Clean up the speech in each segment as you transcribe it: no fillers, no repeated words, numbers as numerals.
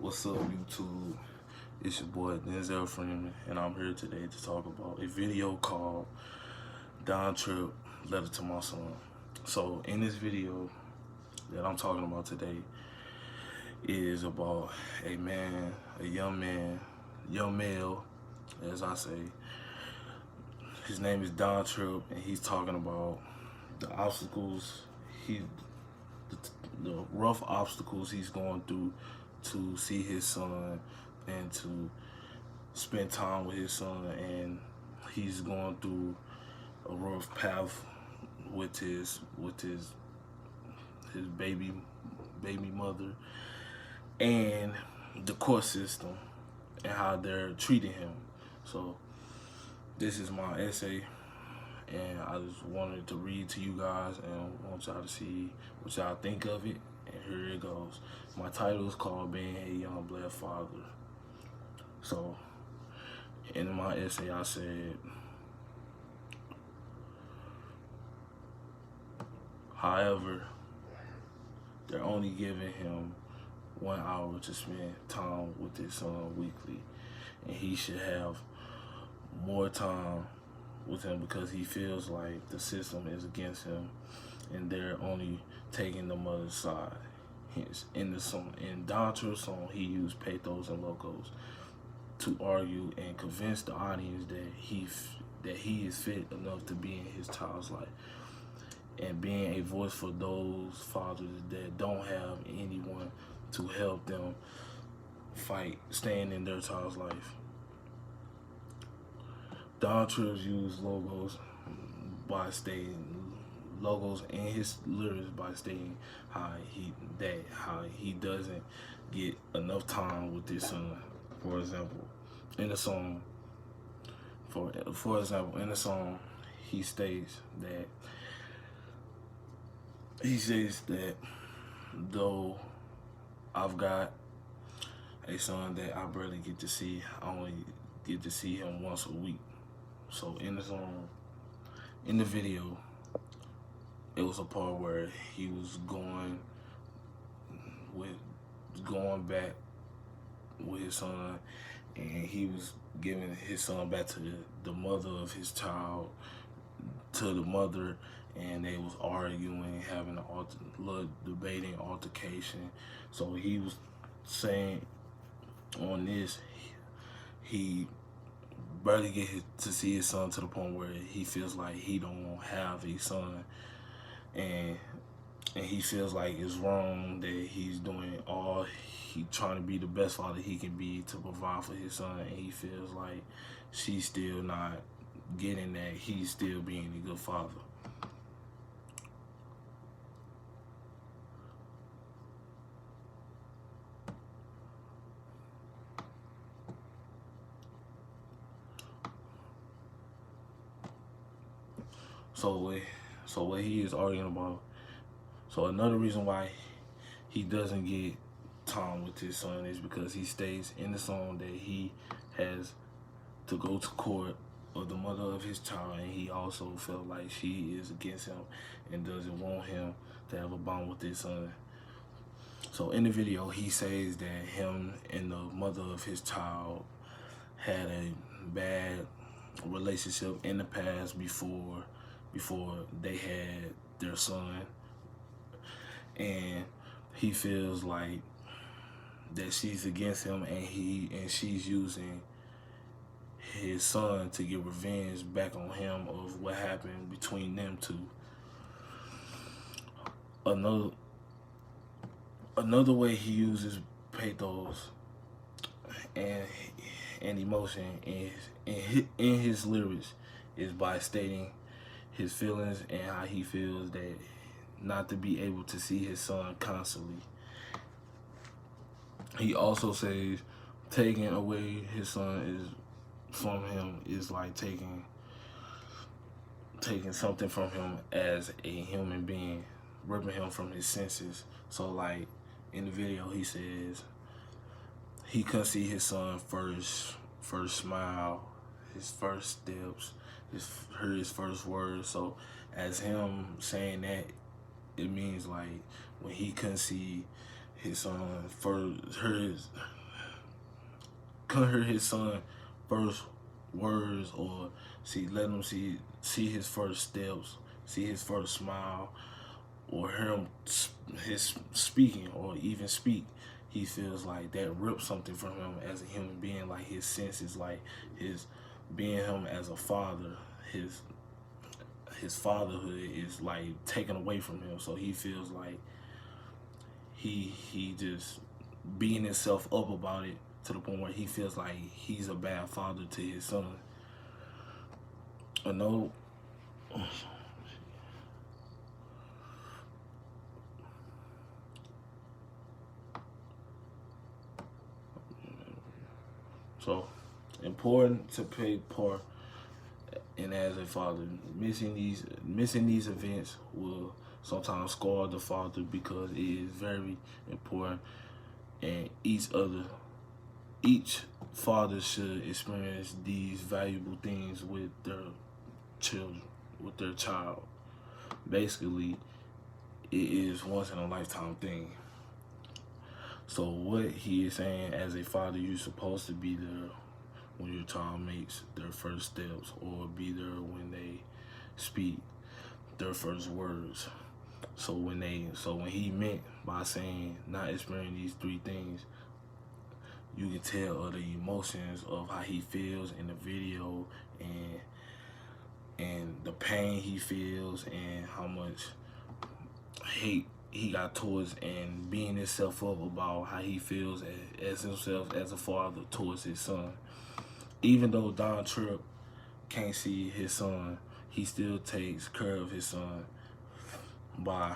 What's up, YouTube? It's your boy Denzel Freeman, and I'm here today to talk about a video called Don Trip Letter to My Son. So, in this video that I'm talking about today is about a young male, as I say. His name is Don Trip, and he's talking about the obstacles the rough obstacles he's going through to see his son and to spend time with his son, and he's going through a rough path with his baby mother and the court system and how they're treating him. So this is my essay, and I just wanted to read to you guys and want y'all to see what y'all think of it. And here it goes. My title is called Being a Young Black Father. So in my essay I said, however, they're only giving him 1 hour to spend time with his son weekly, and he should have more time with him because he feels like the system is against him and they're only taking the mother's side. In the song, in Don Trip's song, he used pathos and logos to argue and convince the audience that he is fit enough to be in his child's life and being a voice for those fathers that don't have anyone to help them fight staying in their child's life. Don Trip used logos in his lyrics by stating how he doesn't get enough time with his son. For example, in the song, he states that though I've got a son that I barely get to see, I only get to see him once a week. So in the song, in the video, it was a part where he was going back with his son, and he was giving his son back to the mother of his child, to the mother, and they was arguing, having a debating altercation. So he was saying on this, he barely get to see his son to the point where he feels like he don't have a son, and he feels like it's wrong that he's doing all he trying to be the best father he can be to provide for his son, and he feels like she's still not getting that he's still being a good father. So what he is arguing about. So another reason why he doesn't get time with his son is because he states in the song that he has to go to court of the mother of his child, and he also felt like she is against him and doesn't want him to have a bond with his son. So in the video, he says that him and the mother of his child had a bad relationship in the past before they had their son, and he feels like that she's against him, and she's using his son to get revenge back on him of what happened between them two. Another way he uses pathos and emotion in his lyrics is by stating his feelings and how he feels that not to be able to see his son constantly. He also says taking away his son from him is like taking something from him as a human being, ripping him from his senses. So like in the video, he says he couldn't see his son first smile, his first steps, heard his first words. So as him saying that, it means like when he couldn't see his son first, heard couldn't hear his son first words, or let him see his first steps, see his first smile, or hear him his speaking, or even speak. He feels like that ripped something from him as a human being, like his senses, like his being him as a father, his fatherhood is like taken away from him. So he feels like he just beating himself up about it, to the point where he feels like he's a bad father to his son. I know. So important to play part in as a father. Missing these events will sometimes scar the father, because it is very important, and each father should experience these valuable things with their children, with their child. Basically, it is once in a lifetime thing. So what he is saying, as a father, you're supposed to be there when your child makes their first steps, or be there when they speak their first words. So when he meant by saying not experiencing these three things, you can tell of the emotions of how he feels in the video, and the pain he feels, and how much hate he got towards, and beating himself up about how he feels as himself as a father towards his son. Even though Don Tripp can't see his son, he still takes care of his son by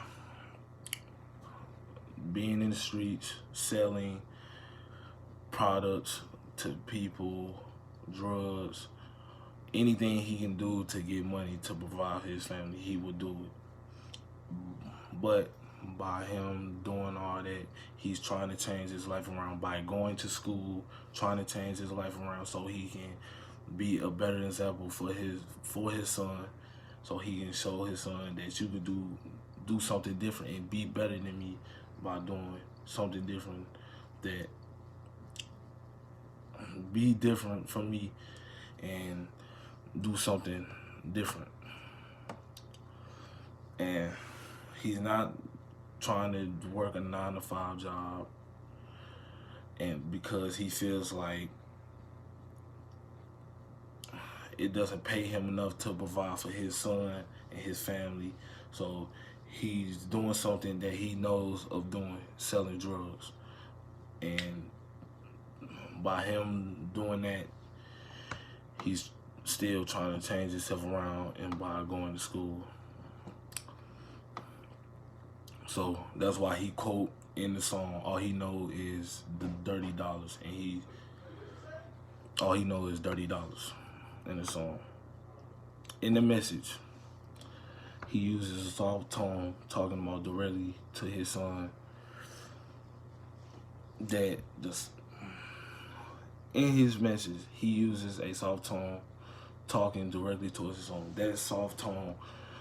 being in the streets, selling products to people, drugs, anything he can do to get money to provide for his family, he would do it. But by him doing all that, he's trying to change his life around by going to school, trying to change his life around so he can be a better example for his son, so he can show his son that you could do something different and be better than me by doing something different, that be different from me and do something different. And he's not trying to work a 9-to-5 job, and because he feels like it doesn't pay him enough to provide for his son and his family, so he's doing something that he knows of doing, selling drugs. And by him doing that, he's still trying to change himself around, and by going to school. So that's why he quote in the song, all he know is the dirty dollars, and all he know is $30 in the song. In the message, he uses a soft tone, talking about directly to his son, that in his message, he uses a soft tone, talking directly towards his son. That soft tone,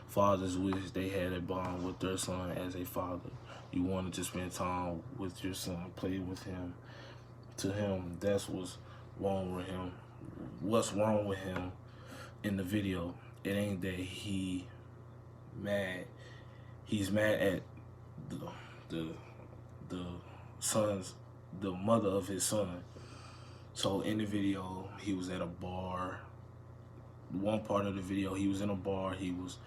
fathers wish they had a bond with their son as a father. You wanted to spend time with your son, play with him. To him, that's what's wrong with him. What's wrong with him in the video? It ain't that he's mad at the mother of his son. So in the video, he was at a bar. One part of the video, he was in a bar. He was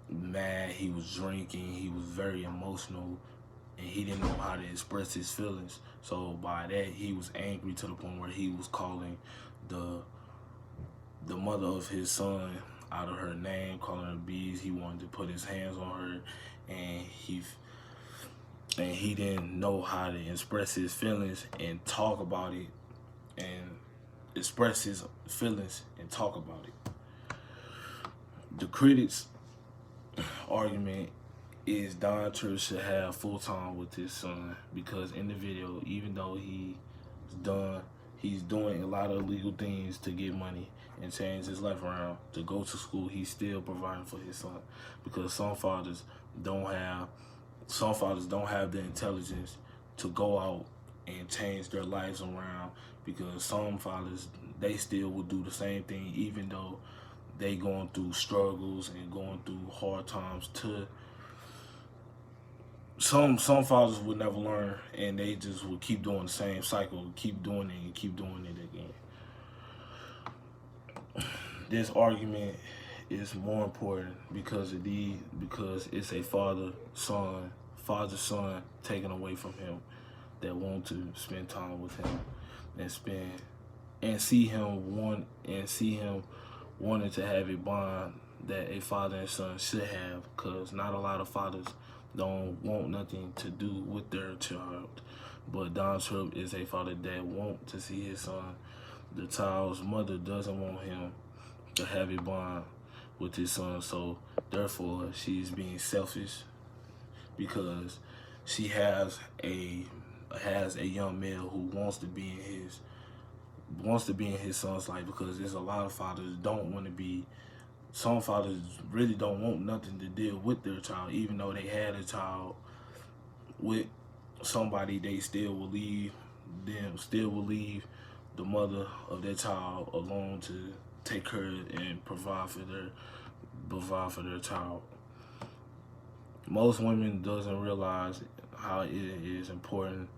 mad. He was drinking. He was very emotional, and he didn't know how to express his feelings. So by that, he was angry to the point where he was calling the mother of his son out of her name, calling her bees. He wanted to put his hands on her, and he didn't know how to express his feelings and talk about it, and express his feelings and talk about it. The critics' argument is Don Tripp should have full time with his son, because in the video, even though he's doing a lot of illegal things to get money and change his life around, to go to school, he's still providing for his son, because some fathers don't have the intelligence to go out and change their lives around, because some fathers, they still will do the same thing even though they going through struggles and going through hard times. To some fathers would never learn, and they just will keep doing the same cycle, keep doing it and keep doing it again. This argument is more important because it's a father son taken away from him that want to spend time with him and see him wanting to have a bond that a father and son should have, because not a lot of fathers don't want nothing to do with their child. But Don Trump is a father that want to see his son. The child's mother doesn't want him to have a bond with his son, so therefore she's being selfish because she has a young male who wants to be in his son's life, because there's a lot of fathers don't want to be. Some fathers really don't want nothing to deal with their child, even though they had a child with somebody. They still will leave the mother of their child alone to take care and provide for their child. Most women doesn't realize how it is important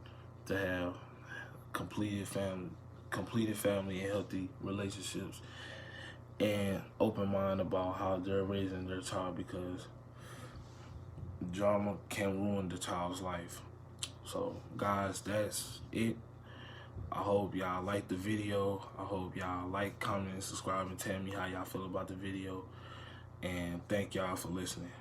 to have completed family and healthy relationships, and open mind about how they're raising their child, because drama can ruin the child's life. So guys, that's it. I hope y'all like the video. I hope y'all like, comment, and subscribe, and tell me how y'all feel about the video. And thank y'all for listening.